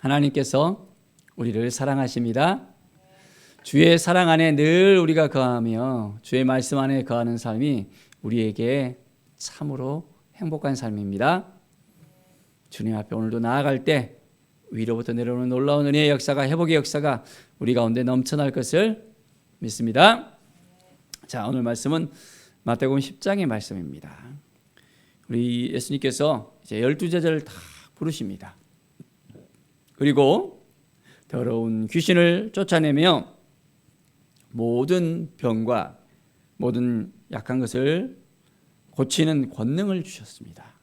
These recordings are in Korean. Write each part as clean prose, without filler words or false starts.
하나님께서 우리를 사랑하십니다. 주의 사랑 안에 늘 우리가 거하며 주의 말씀 안에 거하는 삶이 우리에게 참으로 행복한 삶입니다. 주님 앞에 오늘도 나아갈 때 위로부터 내려오는 놀라운 은혜의 역사가, 회복의 역사가 우리 가운데 넘쳐날 것을 믿습니다. 자, 오늘 말씀은 마태복음 10장의 말씀입니다. 우리 예수님께서 이제 12제자를 다 부르십니다. 그리고 더러운 귀신을 쫓아내며 모든 병과 모든 약한 것을 고치는 권능을 주셨습니다.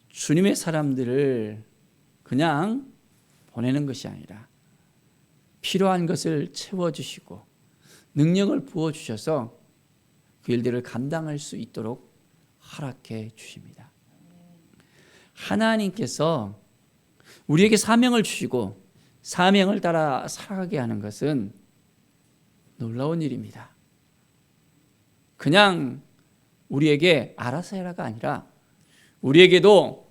주님의 사람들을 그냥 보내는 것이 아니라 필요한 것을 채워주시고 능력을 부어주셔서 그 일들을 감당할 수 있도록 허락해 주십니다. 하나님께서 우리에게 사명을 주시고 사명을 따라 살아가게 하는 것은 놀라운 일입니다. 그냥 우리에게 알아서 해라가 아니라 우리에게도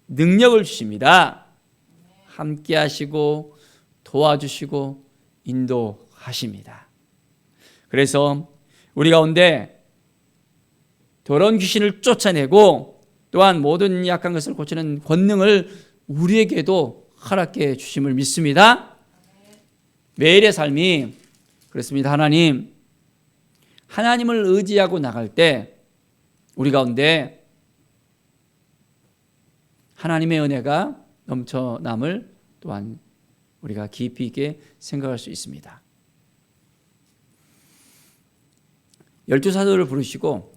능력을 주십니다. 함께 하시고 도와주시고 인도하십니다. 그래서 우리 가운데 더러운 귀신을 쫓아내고 또한 모든 약한 것을 고치는 권능을 우리에게도 허락해 주심을 믿습니다. 매일의 삶이 그렇습니다. 하나님을 의지하고 나갈 때 우리 가운데 하나님의 은혜가 넘쳐남을 또한 우리가 깊이 있게 생각할 수 있습니다. 12사도를 부르시고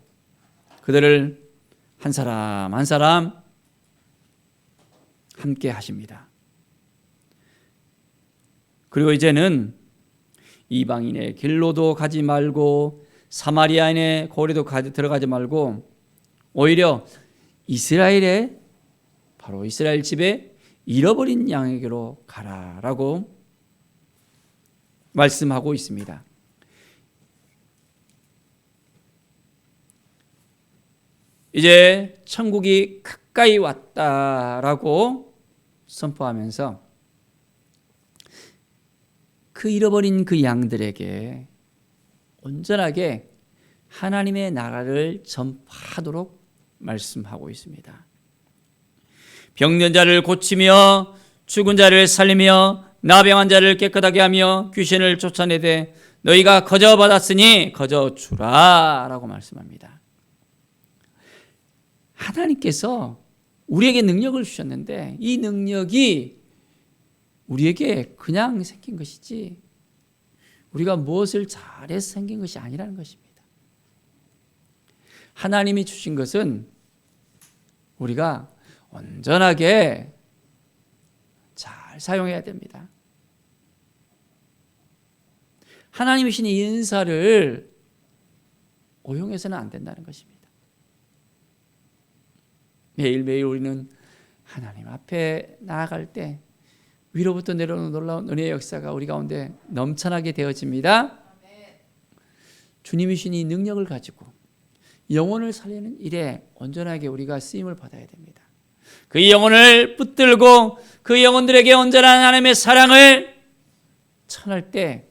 그들을 한 사람 한 사람 함께 하십니다. 그리고 이제는 이방인의 길로도 가지 말고 사마리아인의 거리도 들어가지 말고 오히려 바로 이스라엘 집에 잃어버린 양에게로 가라라고 말씀하고 있습니다. 이제 천국이 가까이 왔다라고 선포하면서 그 잃어버린 그 양들에게 온전하게 하나님의 나라를 전파하도록 말씀하고 있습니다. 병든 자를 고치며 죽은 자를 살리며 나병한 자를 깨끗하게 하며 귀신을 쫓아내되 너희가 거저 받았으니 거저 주라 라고 말씀합니다. 하나님께서 우리에게 능력을 주셨는데 이 능력이 우리에게 그냥 생긴 것이지 우리가 무엇을 잘해서 생긴 것이 아니라는 것입니다. 하나님이 주신 것은 우리가 온전하게 잘 사용해야 됩니다. 하나님이 주신 이 은사를 오용해서는 안 된다는 것입니다. 매일매일 우리는 하나님 앞에 나아갈 때 위로부터 내려오는 놀라운 은혜의 역사가 우리 가운데 넘쳐나게 되어집니다. 주님이 주신 이 능력을 가지고 영혼을 살리는 일에 온전하게 우리가 쓰임을 받아야 됩니다. 그 영혼을 붙들고 그 영혼들에게 온전한 하나님의 사랑을 전할 때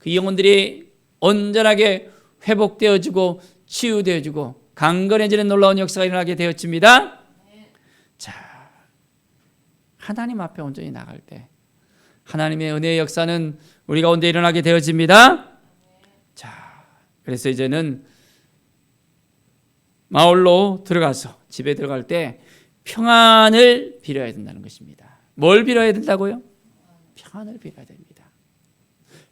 그 영혼들이 온전하게 회복되어지고 치유되어지고 강건해지는 놀라운 역사가 일어나게 되어집니다. 자, 하나님 앞에 온전히 나갈 때 하나님의 은혜의 역사는 우리 가운데 일어나게 되어집니다. 자, 그래서 이제는 마을로 들어가서 집에 들어갈 때 평안을 빌어야 된다는 것입니다. 뭘 빌어야 된다고요? 평안을 빌어야 됩니다.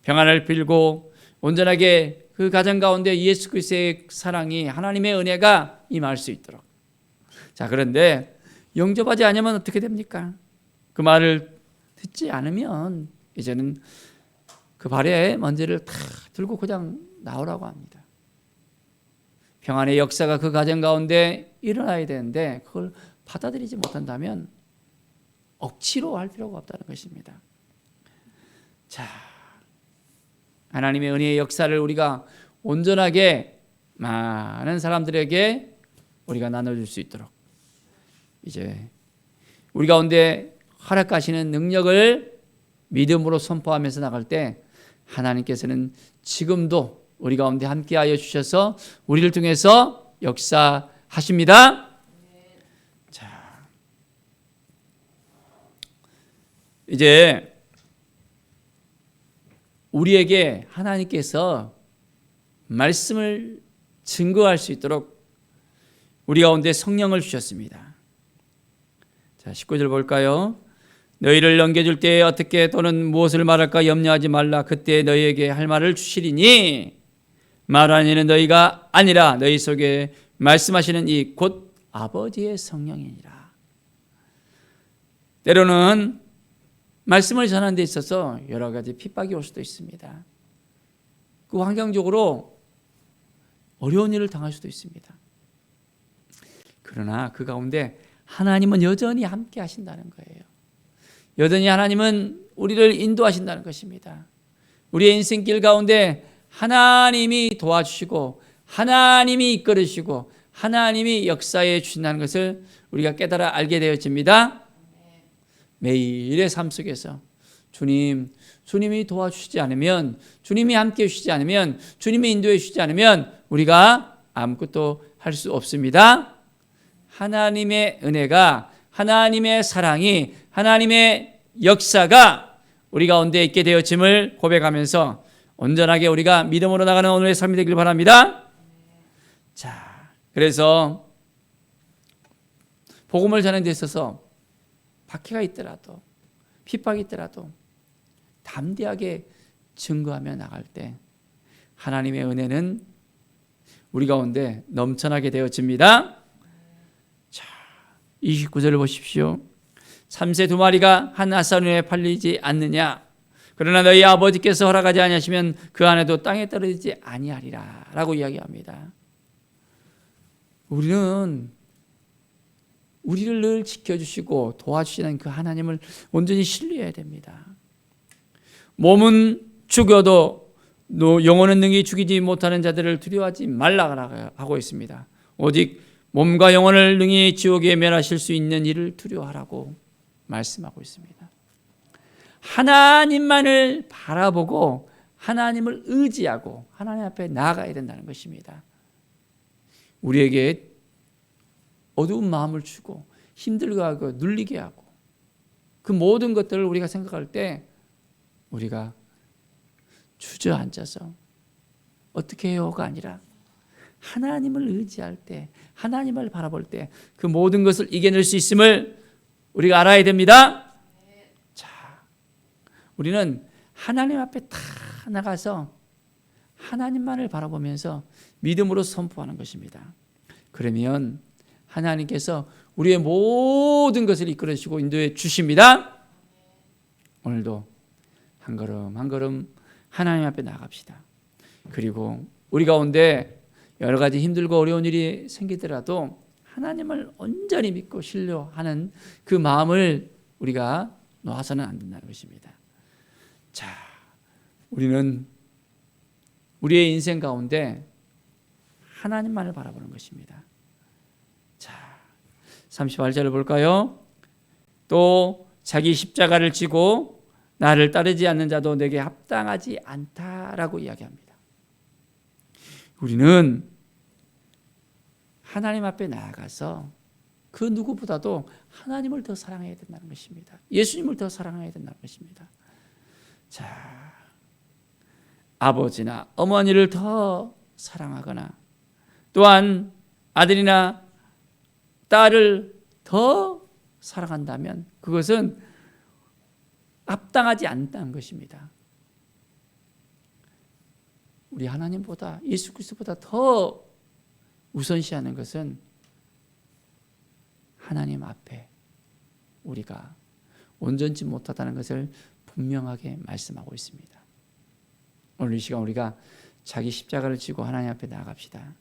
평안을 빌고 온전하게 그 가정 가운데 예수 그리스도의 사랑이 하나님의 은혜가 임할 수 있도록. 자, 그런데 영접하지 않으면 어떻게 됩니까? 그 말을 듣지 않으면 이제는 그 발에 먼지를 다 들고 그냥 나오라고 합니다. 평안의 역사가 그 가정 가운데 일어나야 되는데 그걸 받아들이지 못한다면 억지로 할 필요가 없다는 것입니다. 자, 하나님의 은혜의 역사를 우리가 온전하게 많은 사람들에게 우리가 나눠줄 수 있도록 이제 우리 가운데 허락하시는 능력을 믿음으로 선포하면서 나갈 때 하나님께서는 지금도 우리 가운데 함께하여 주셔서 우리를 통해서 역사하십니다. 자, 이제 우리에게 하나님께서 말씀을 증거할 수 있도록 우리 가운데 성령을 주셨습니다. 자, 19절 볼까요? 너희를 넘겨줄 때에 어떻게 또는 무엇을 말할까 염려하지 말라. 그때 너희에게 할 말을 주시리니 말하는 이는 너희가 아니라 너희 속에 말씀하시는 이 곧 아버지의 성령이니라. 때로는 말씀을 전하는 데 있어서 여러 가지 핍박이 올 수도 있습니다. 그 환경적으로 어려운 일을 당할 수도 있습니다. 그러나 그 가운데 하나님은 여전히 함께 하신다는 거예요. 여전히 하나님은 우리를 인도하신다는 것입니다. 우리의 인생길 가운데 하나님이 도와주시고 하나님이 이끌으시고 하나님이 역사해 주신다는 것을 우리가 깨달아 알게 되어집니다. 매일의 삶 속에서 주님이 도와주시지 않으면, 주님이 함께 해주시지 않으면, 주님이 인도해 주시지 않으면 우리가 아무것도 할 수 없습니다. 하나님의 은혜가, 하나님의 사랑이, 하나님의 역사가 우리 가운데 있게 되어짐을 고백하면서 온전하게 우리가 믿음으로 나가는 오늘의 삶이 되길 바랍니다. 자, 그래서 복음을 전하는 데 있어서 박해가 있더라도, 핍박이 있더라도 담대하게 증거하며 나갈 때 하나님의 은혜는 우리 가운데 넘쳐나게 되어집니다. 자, 29절을 보십시오. 참새 2마리가 한 아사눈에 팔리지 않느냐? 그러나 너희 아버지께서 허락하지 아니하시면 그 안에도 땅에 떨어지지 아니하리라 라고 이야기합니다. 우리는 우리를 늘 지켜주시고 도와주시는 그 하나님을 온전히 신뢰해야 됩니다. 몸은 죽여도 영혼은 능히 죽이지 못하는 자들을 두려워하지 말라 하고 있습니다. 오직 몸과 영혼을 능히 지옥에 멸하실 수 있는 일을 두려워하라고 말씀하고 있습니다. 하나님만을 바라보고 하나님을 의지하고 하나님 앞에 나아가야 된다는 것입니다. 우리에게 어두운 마음을 주고 힘들게 하고 눌리게 하고 그 모든 것들을 우리가 생각할 때 우리가 주저앉아서 어떻게 해요가 아니라 하나님을 의지할 때, 하나님을 바라볼 때 그 모든 것을 이겨낼 수 있음을 우리가 알아야 됩니다. 자, 우리는 하나님 앞에 다 나가서 하나님만을 바라보면서 믿음으로 선포하는 것입니다. 그러면 하나님께서 우리의 모든 것을 이끌어 주시고 인도해 주십니다. 오늘도 한 걸음 한 걸음 하나님 앞에 나갑시다. 그리고 우리 가운데 여러 가지 힘들고 어려운 일이 생기더라도 하나님을 온전히 믿고 신뢰하는 그 마음을 우리가 놓아서는 안 된다는 것입니다. 자, 우리는 우리의 인생 가운데 하나님만을 바라보는 것입니다. 자, 38절을 볼까요? 또 자기 십자가를 지고 나를 따르지 않는 자도 내게 합당하지 않다라고 이야기합니다. 우리는 하나님 앞에 나아가서 그 누구보다도 하나님을 더 사랑해야 된다는 것입니다. 예수님을 더 사랑해야 된다는 것입니다. 자, 아버지나 어머니를 더 사랑하거나 또한 아들이나 딸을 더 사랑한다면 그것은 합당하지 않다는 것입니다. 우리 하나님보다 예수 그리스도보다 더 우선시하는 것은 하나님 앞에 우리가 온전치 못하다는 것을 분명하게 말씀하고 있습니다. 오늘 이 시간 우리가 자기 십자가를 지고 하나님 앞에 나아갑시다.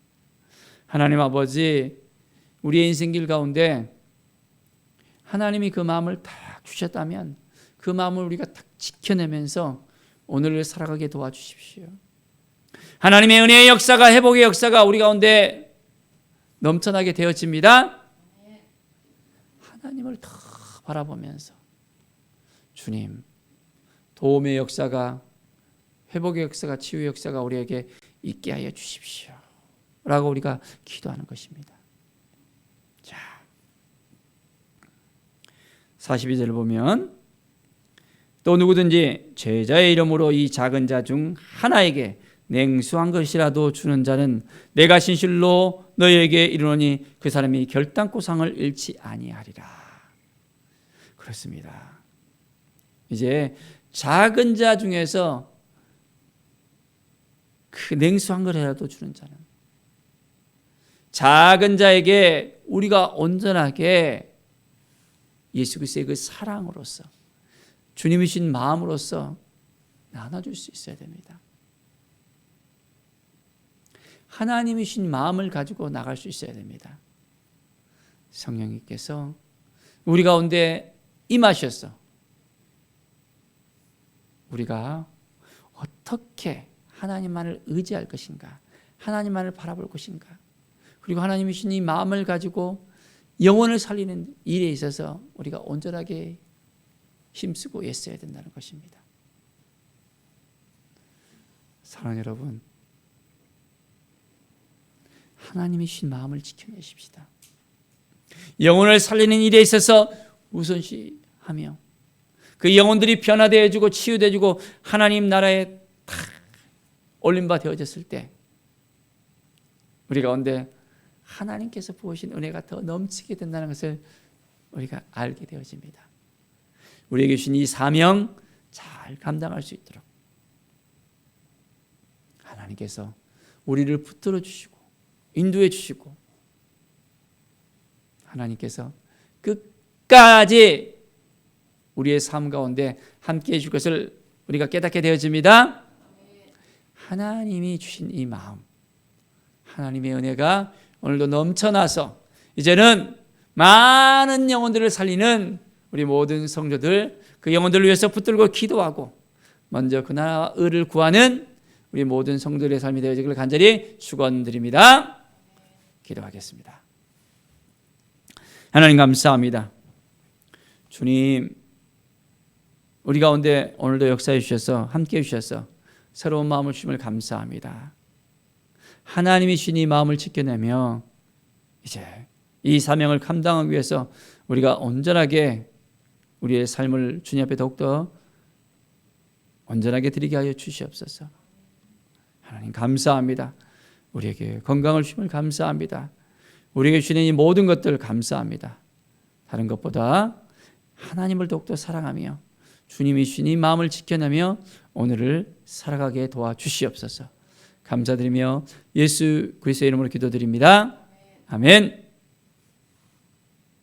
하나님 아버지, 우리의 인생길 가운데 하나님이 그 마음을 딱 주셨다면 그 마음을 우리가 딱 지켜내면서 오늘을 살아가게 도와주십시오. 하나님의 은혜의 역사가, 회복의 역사가 우리 가운데 넘쳐나게 되어집니다. 하나님을 더 바라보면서 주님, 도움의 역사가, 회복의 역사가, 치유의 역사가 우리에게 있게 하여 주십시오 라고 우리가 기도하는 것입니다. 자, 42절을 보면 또 누구든지 제자의 이름으로 이 작은 자 중 하나에게 냉수한 것이라도 주는 자는 내가 진실로 너희에게 이르노니 그 사람이 결단코 상을 잃지 아니하리라. 그렇습니다. 이제 작은 자 중에서 그 냉수한 것이라도 주는 자는, 작은 자에게 우리가 온전하게 예수 그리스도의 그 사랑으로서, 주님이신 마음으로서 나눠줄 수 있어야 됩니다. 하나님이신 마음을 가지고 나갈 수 있어야 됩니다. 성령님께서 우리 가운데 임하셔서 우리가 어떻게 하나님만을 의지할 것인가, 하나님만을 바라볼 것인가, 그리고 하나님이신 이 마음을 가지고 영혼을 살리는 일에 있어서 우리가 온전하게 힘쓰고 애써야 된다는 것입니다. 사랑하는 여러분, 하나님이신 마음을 지켜내십시다. 영혼을 살리는 일에 있어서 우선시하며 그 영혼들이 변화되어지고 치유되어지고 하나님 나라에 다 올림바 되어졌을 때 우리 가운데 하나님께서 부으신 은혜가 더 넘치게 된다는 것을 우리가 알게 되어집니다. 우리에게 주신 이 사명 잘 감당할 수 있도록 하나님께서 우리를 붙들어 주시고 인도해 주시고 하나님께서 끝까지 우리의 삶 가운데 함께해 줄 것을 우리가 깨닫게 되어집니다. 하나님이 주신 이 마음, 하나님의 은혜가 오늘도 넘쳐나서 이제는 많은 영혼들을 살리는 우리 모든 성도들, 그 영혼들을 위해서 붙들고 기도하고 먼저 그 나라와 의를 구하는 우리 모든 성도들의 삶이 되어지기를 간절히 축원드립니다. 기도하겠습니다. 하나님 감사합니다. 주님, 우리 가운데 오늘도 역사해 주셔서 함께해 주셔서 새로운 마음을 주심을 감사합니다. 하나님이 주신 이 마음을 지켜내며 이제 이 사명을 감당하기 위해서 우리가 온전하게 우리의 삶을 주님 앞에 더욱더 온전하게 드리게 하여 주시옵소서. 하나님 감사합니다. 우리에게 건강을 주심을 감사합니다. 우리에게 주시는 이 모든 것들 감사합니다. 다른 것보다 하나님을 더욱더 사랑하며 주님이 주신 이 마음을 지켜내며 오늘을 살아가게 도와주시옵소서. 감사드리며 예수 그리스도의 이름으로 기도드립니다. 아멘.